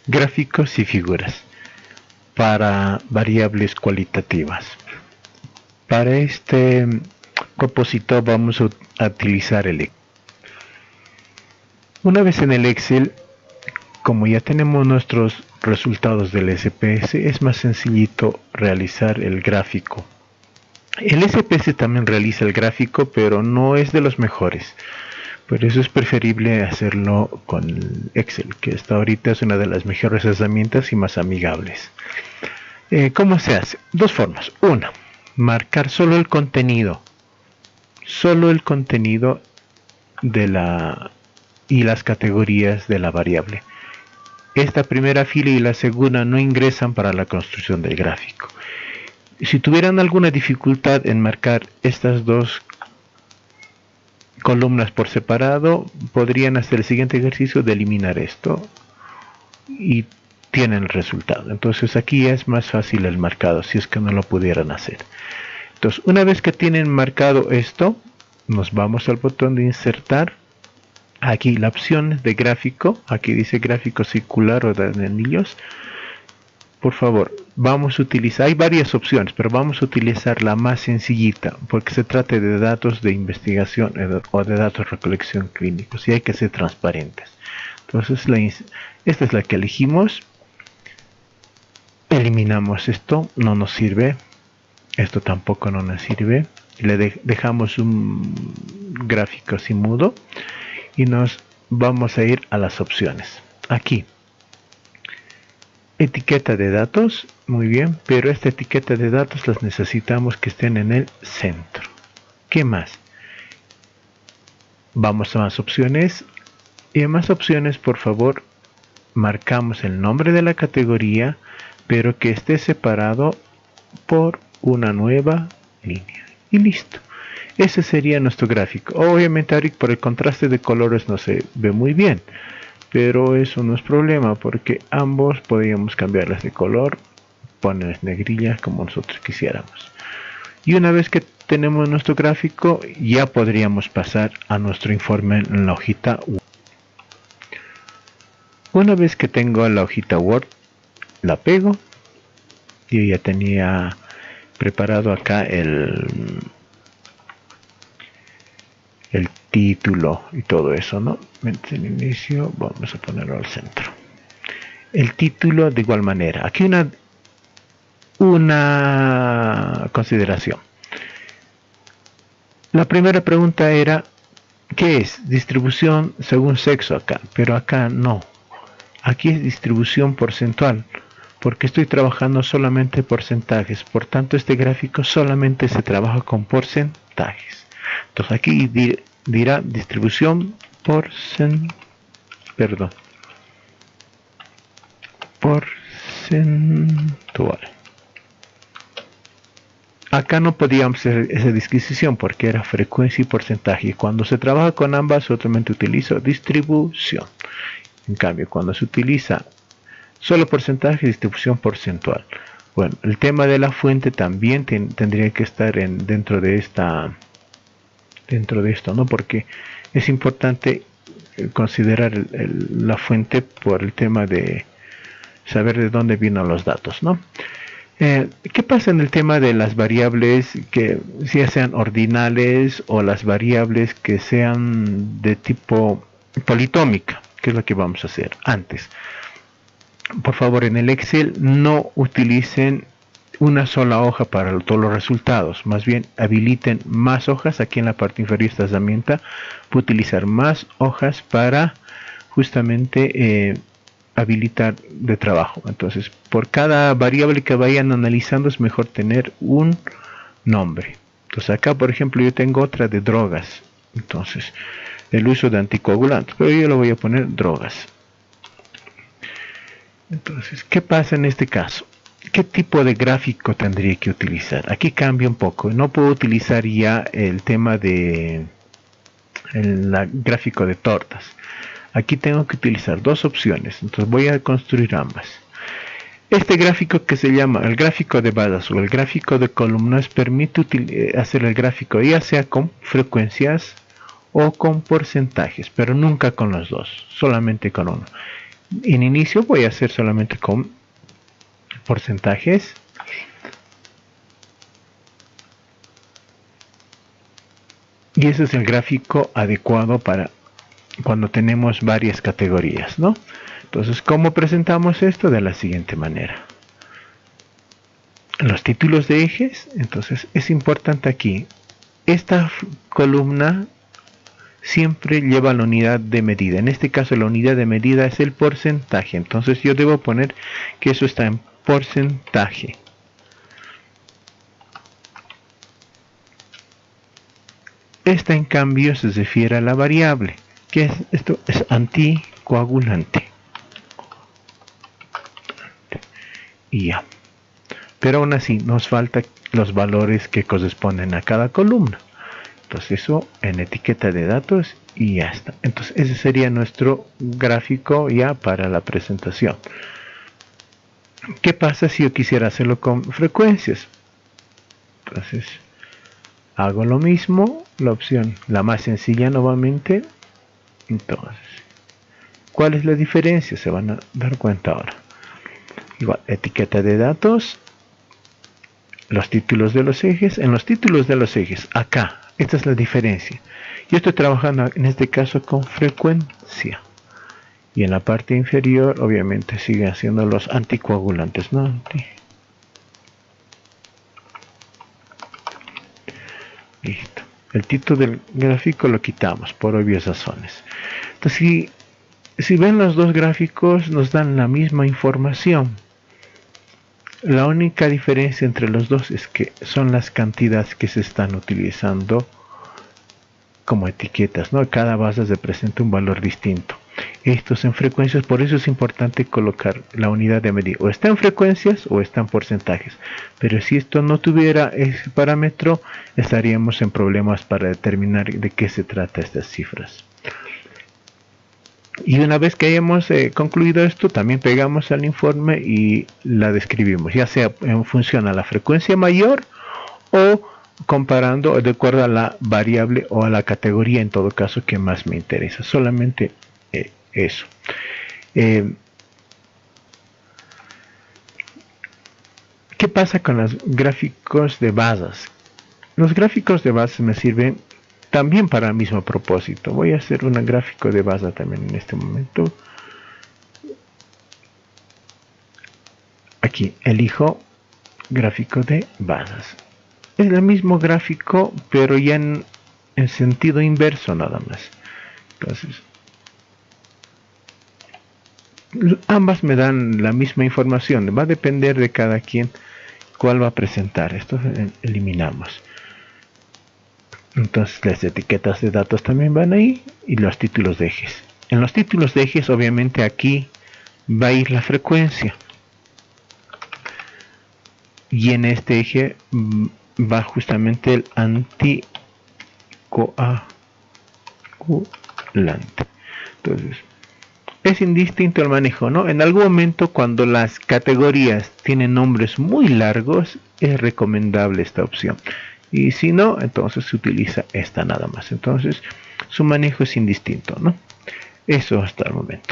Gráficos y figuras para variables cualitativas. Para este propósito vamos a utilizar el Excel. Una vez en el Excel, como ya tenemos nuestros resultados del SPS, es más sencillito realizar el gráfico. El SPS también realiza el gráfico, pero no es de los mejores. Por eso es preferible hacerlo con Excel, que hasta ahorita es una de las mejores herramientas y más amigables. ¿Cómo se hace? Dos formas. Una, marcar solo el contenido y las categorías de la variable. Esta primera fila y la segunda no ingresan para la construcción del gráfico. Si tuvieran alguna dificultad en marcar estas dos columnas por separado, podrían hacer el siguiente ejercicio de eliminar esto y tienen el resultado. Entonces aquí es más fácil el marcado si es que no lo pudieran hacer. Entonces una vez que tienen marcado esto, nos vamos al botón de insertar. Aquí la opción de gráfico, aquí dice gráfico circular o de anillos. Por favor, vamos a utilizar, hay varias opciones, pero vamos a utilizar la más sencillita, porque se trata de datos de investigación o de datos de recolección clínicos y hay que ser transparentes. Entonces, esta es la que elegimos. Eliminamos esto, no nos sirve. Esto tampoco no nos sirve. Le dejamos un gráfico así mudo y nos vamos a ir a las opciones. Aquí. Etiqueta de datos, muy bien, pero esta etiqueta de datos las necesitamos que estén en el centro. ¿Qué más? Vamos a más opciones y en más opciones, por favor, marcamos el nombre de la categoría, pero que esté separado por una nueva línea y listo. Ese sería nuestro gráfico. Obviamente ahora por el contraste de colores no se ve muy bien, pero eso no es problema porque ambos podríamos cambiarlas de color, ponerles negrillas como nosotros quisiéramos. Y una vez que tenemos nuestro gráfico, ya podríamos pasar a nuestro informe en la hojita Word. Una vez que tengo la hojita Word, la pego. Yo ya tenía preparado acá el título y todo eso, ¿no? En inicio vamos a ponerlo al centro. El título de igual manera. Aquí una consideración. La primera pregunta era, ¿qué es? Distribución según sexo acá, pero acá no. Aquí es distribución porcentual, porque estoy trabajando solamente porcentajes. Por tanto, este gráfico solamente se trabaja con porcentajes. Entonces aquí dirá distribución porcentual. Acá no podíamos hacer esa disquisición porque era frecuencia y porcentaje. Cuando se trabaja con ambas, solamente utilizo distribución. En cambio, cuando se utiliza solo porcentaje, distribución porcentual. Bueno, el tema de la fuente también tendría que estar dentro de esto, ¿no? Porque es importante considerar la fuente por el tema de saber de dónde vienen los datos, ¿no? ¿Qué pasa en el tema de las variables que ya sean ordinales o las variables que sean de tipo politómica? ¿Qué es lo que vamos a hacer antes? Por favor, en el Excel no utilicen una sola hoja para todos los resultados, más bien habiliten más hojas. Aquí en la parte inferior de esta herramienta puede utilizar más hojas para justamente habilitar de trabajo. Entonces, por cada variable que vayan analizando es mejor tener un nombre. Entonces acá, por ejemplo, yo tengo otra de drogas. Entonces, el uso de anticoagulantes, pero yo le voy a poner drogas. Entonces, ¿qué pasa en este caso? ¿Qué tipo de gráfico tendría que utilizar? Aquí cambia un poco. No puedo utilizar ya el tema de el gráfico de tortas. Aquí tengo que utilizar dos opciones. Entonces voy a construir ambas. Este gráfico que se llama el gráfico de barras o el gráfico de columnas permite hacer el gráfico ya sea con frecuencias o con porcentajes, pero nunca con los dos, solamente con uno. En inicio voy a hacer solamente con porcentajes. Y ese es el gráfico adecuado para cuando tenemos varias categorías, ¿no? Entonces, ¿cómo presentamos esto? De la siguiente manera. Los títulos de ejes, entonces es importante aquí. Esta columna siempre lleva la unidad de medida. En este caso la unidad de medida es el porcentaje. Entonces yo debo poner que eso está en porcentaje. Esta en cambio se refiere a la variable, que es esto es anticoagulante. Y ya. Pero aún así nos faltan los valores que corresponden a cada columna. Entonces eso en etiqueta de datos y ya está. Entonces ese sería nuestro gráfico ya para la presentación. ¿Qué pasa si yo quisiera hacerlo con frecuencias? Entonces hago lo mismo, la opción la más sencilla nuevamente. Entonces, ¿cuál es la diferencia? Se van a dar cuenta ahora. Igual, etiqueta de datos, los títulos de los ejes. En los títulos de los ejes, acá, esta es la diferencia. Yo estoy trabajando en este caso con frecuencia. Y en la parte inferior, obviamente, siguen siendo los anticoagulantes, ¿no? Listo. El título del gráfico lo quitamos por obvias razones. Entonces, si ven los dos gráficos, nos dan la misma información. La única diferencia entre los dos es que son las cantidades que se están utilizando como etiquetas, ¿no? Cada base representa un valor distinto. Estos en frecuencias, por eso es importante colocar la unidad de medida. O está en frecuencias o está en porcentajes. Pero si esto no tuviera ese parámetro, estaríamos en problemas para determinar de qué se trata estas cifras. Y una vez que hayamos concluido esto, también pegamos al informe y la describimos, ya sea en función a la frecuencia mayor o comparando de acuerdo a la variable o a la categoría, en todo caso, que más me interesa. Solamente eso. ¿Qué pasa con los gráficos de bases? Los gráficos de bases me sirven también para el mismo propósito. Voy a hacer un gráfico de base también en este momento. Aquí elijo gráfico de bases. Es el mismo gráfico, pero ya en sentido inverso nada más. Entonces, ambas me dan la misma información. Va a depender de cada quien cuál va a presentar. Esto eliminamos. Entonces las etiquetas de datos también van ahí y los títulos de ejes. En los títulos de ejes, obviamente aquí va a ir la frecuencia. Y en este eje va justamente el anticoagulante. Entonces, es indistinto el manejo, ¿no? En algún momento, cuando las categorías tienen nombres muy largos, es recomendable esta opción. Y si no, entonces se utiliza esta nada más. Entonces, su manejo es indistinto, ¿no? Eso hasta el momento.